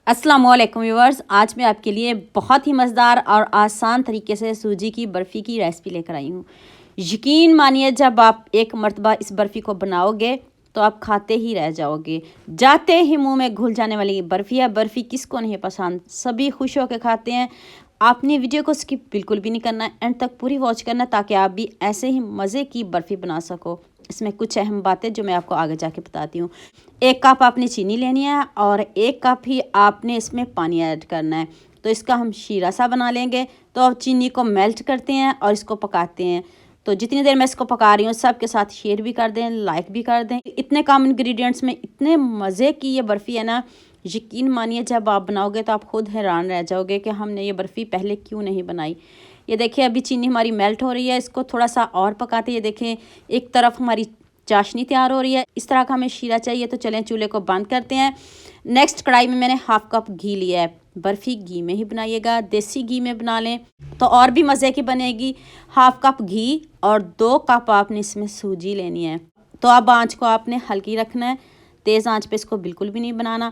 अस्सलाम वालेकुम व्यूअर्स, आज मैं आपके लिए बहुत ही मज़ेदार और आसान तरीके से सूजी की बर्फ़ी की रेसिपी लेकर आई हूँ। यकीन मानिए, जब आप एक मर्तबा इस बर्फ़ी को बनाओगे तो आप खाते ही रह जाओगे। जाते ही मुंह में घुल जाने वाली ये बर्फ़ी है। बर्फ़ी किसको नहीं पसंद, सभी खुश होकर खाते हैं। आपने वीडियो को स्किप बिल्कुल भी नहीं करना, एंड तक पूरी वॉच करना ताकि आप भी ऐसे ही मज़े की बर्फ़ी बना सको। इसमें कुछ अहम बातें जो मैं आपको आगे जाके बताती हूँ। 1 कप आपने चीनी लेनी है और 1 कप ही आपने इसमें पानी ऐड करना है। तो इसका हम शीरा सा बना लेंगे। तो अब चीनी को मेल्ट करते हैं और इसको पकाते हैं। तो जितनी देर मैं इसको पका रही हूँ, सबके साथ शेयर भी कर दें, लाइक भी कर दें। इतने कम इंग्रेडिएंट्स में इतने मज़े की ये बर्फ़ी है ना, यकीन मानिए जब आप बनाओगे तो आप खुद हैरान रह जाओगे कि हमने ये बर्फ़ी पहले क्यों नहीं बनाई। ये देखिए, अभी चीनी हमारी मेल्ट हो रही है। इसको थोड़ा सा और पकाते हैं। ये देखें, एक तरफ हमारी चाशनी तैयार हो रही है। इस तरह का हमें शीरा चाहिए। तो चलें चूल्हे को बंद करते हैं। नेक्स्ट कढ़ाई में मैंने 1/2 कप घी लिया है। बर्फ़ी घी में ही बनाइएगा, देसी घी में बना लें तो और भी मज़े की बनेगी। 1/2 कप घी और 2 कप आपने इसमें सूजी लेनी है। तो अब आँच को आपने हल्की रखना है, तेज़ आँच पे इसको बिल्कुल भी नहीं बनाना।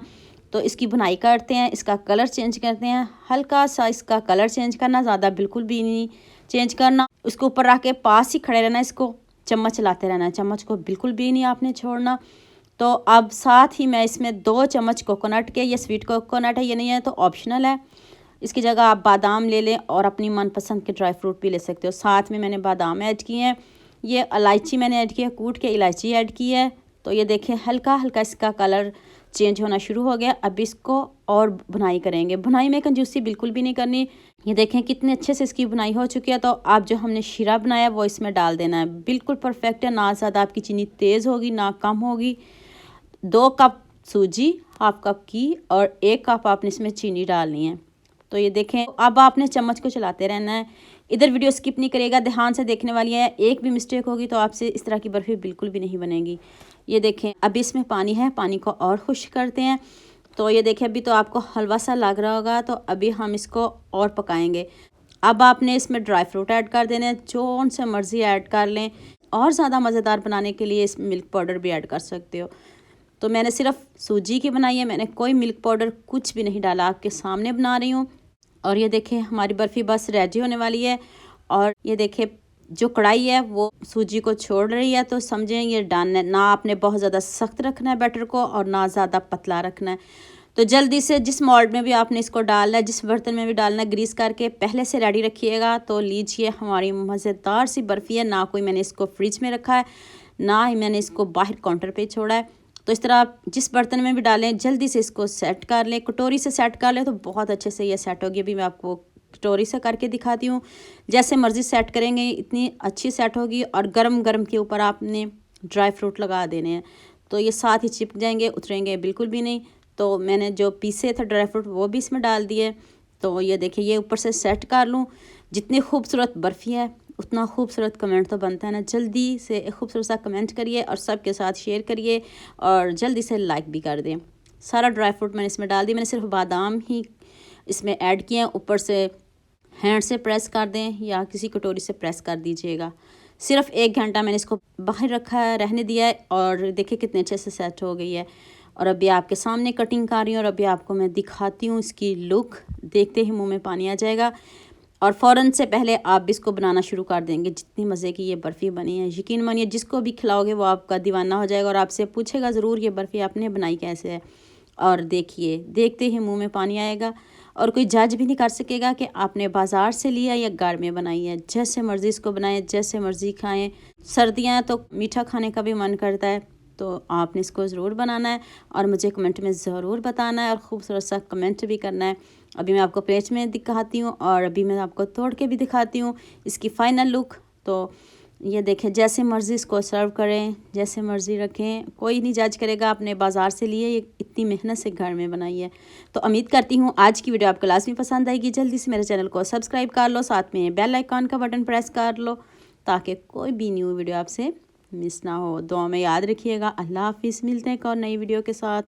तो इसकी बुनाई करते हैं, इसका कलर चेंज करते हैं। हल्का सा इसका कलर चेंज करना, ज़्यादा बिल्कुल भी नहीं चेंज करना। उसको ऊपर रख के पास ही खड़े रहना, इसको चम्मच चलाते रहना है। चम्मच को बिल्कुल भी नहीं आपने छोड़ना। तो अब साथ ही मैं इसमें 2 चम्मच कोकोनट के, ये स्वीट कोकोनट है, ये नहीं है तो ऑप्शनल है। इसकी जगह आप बादाम ले लें और अपनी मनपसंद के ड्राई फ्रूट भी ले सकते हो। साथ में मैंने बादाम ऐड किए हैं। ये इलायची मैंने ऐड की है, कूट के इलायची ऐड की है। तो ये देखें, हल्का हल्का इसका कलर चेंज होना शुरू हो गया। अब इसको और बुनाई करेंगे। बुनाई में कंजूसी बिल्कुल भी नहीं करनी। ये देखें कितने अच्छे से इसकी बुनाई हो चुकी है। तो आप जो हमने शीरा बनाया वो इसमें डाल देना है। बिल्कुल परफेक्ट है, ना ज़्यादा आपकी चीनी तेज़ होगी ना कम होगी। 2 कप सूजी, 1/2 कप घी और 1 कप आपने इसमें चीनी डालनी है। तो ये देखें, अब आपने चम्मच को चलाते रहना है। इधर वीडियो स्किप नहीं करेगा, ध्यान से देखने वाली है। एक भी मिस्टेक होगी तो आपसे इस तरह की बर्फ़ी बिल्कुल भी नहीं बनेगी। ये देखें, अब इसमें पानी है, पानी को और खुश्क करते हैं। तो ये देखें, अभी तो आपको हलवा सा लग रहा होगा, तो अभी हम इसको और पकाएंगे। अब आपने इसमें ड्राई फ्रूट ऐड कर देने, जो से मर्ज़ी ऐड कर लें। और ज़्यादा मज़ेदार बनाने के लिए इसमें मिल्क पाउडर भी ऐड कर सकते हो। तो मैंने सिर्फ सूजी की बनाई है, मैंने कोई मिल्क पाउडर कुछ भी नहीं डाला, आपके सामने बना रही हूँ। और ये देखें, हमारी बर्फ़ी बस रेडी होने वाली है। और ये देखें, जो कढ़ाई है वो सूजी को छोड़ रही है। तो समझें ये डन है। ना आपने बहुत ज़्यादा सख्त रखना है बैटर को और ना ज़्यादा पतला रखना है। तो जल्दी से जिस मोल्ड में भी आपने इसको डालना है, जिस बर्तन में भी डालना है, ग्रीस करके पहले से रेडी रखिएगा। तो लीजिए, हमारी मज़ेदार सी बर्फ़ी है। ना कोई मैंने इसको फ्रिज में रखा है, ना ही मैंने इसको बाहर काउंटर पे छोड़ा है। तो इस तरह आप जिस बर्तन में भी डालें, जल्दी से इसको सेट कर लें। कटोरी से सेट कर लें तो बहुत अच्छे से ये सेट होगी। अभी मैं आपको कटोरी से करके दिखाती हूँ। जैसे मर्ज़ी सेट करेंगे इतनी अच्छी सेट होगी। और गरम गरम के ऊपर आपने ड्राई फ्रूट लगा देने हैं, तो ये साथ ही चिपक जाएंगे, उतरेंगे बिल्कुल भी नहीं। तो मैंने जो पीसे थे ड्राई फ्रूट वो भी इसमें डाल दिए। तो ये देखिए, ये ऊपर से सेट कर लूँ। जितनी खूबसूरत बर्फ़ी है उतना खूबसूरत कमेंट तो बनता है ना। जल्दी से एक खूबसूरत सा कमेंट करिए और सबके साथ शेयर करिए और जल्दी से लाइक भी कर दें। सारा ड्राई फ्रूट मैंने इसमें डाल दिया। मैंने सिर्फ बादाम ही इसमें ऐड किए हैं। ऊपर से हैंड से प्रेस कर दें या किसी कटोरी से प्रेस कर दीजिएगा। सिर्फ 1 घंटा मैंने इसको बाहर रखा है, रहने दिया है। और देखिए कितने अच्छे से सेट हो गई है। और अभी आपके सामने कटिंग कर रही हूँ और अभी आपको मैं दिखाती हूँ इसकी लुक। देखते ही मुंह में पानी आ जाएगा और फ़ौरन से पहले आप भी इसको बनाना शुरू कर देंगे। जितनी मज़े की ये बर्फ़ी बनी है, यकीन मानिए जिसको भी खिलाओगे वो आपका दीवाना हो जाएगा और आपसे पूछेगा ज़रूर ये बर्फ़ी आपने बनाई कैसे है। और देखिए, देखते ही मुंह में पानी आएगा और कोई जज भी नहीं कर सकेगा कि आपने बाज़ार से लिया या घर में बनाई है। जैसे मर्ज़ी इसको बनाएं, जैसे मर्ज़ी खाएं। सर्दियाँ हैं तो मीठा खाने का भी मन करता है। तो आपने इसको ज़रूर बनाना है और मुझे कमेंट में ज़रूर बताना है और खूबसूरत सा कमेंट भी करना है। अभी मैं आपको प्लेट में दिखाती हूँ और अभी मैं आपको तोड़ के भी दिखाती हूँ इसकी फ़ाइनल लुक। तो ये देखें, जैसे मर्ज़ी इसको सर्व करें, जैसे मर्ज़ी रखें, कोई नहीं जज करेगा आपने बाज़ार से लिए, ये इतनी मेहनत से घर में बनाई है। तो उम्मीद करती हूँ आज की वीडियो आपको लाज़मी पसंद आएगी। जल्दी से मेरे चैनल को सब्सक्राइब कर लो, साथ में बेल आइकॉन का बटन प्रेस कर लो ताकि कोई भी न्यू वीडियो आपसे मिस ना हो। दुआ में याद रखिएगा। अल्लाह हाफिज़। मिलते हैं एक और नई वीडियो के साथ।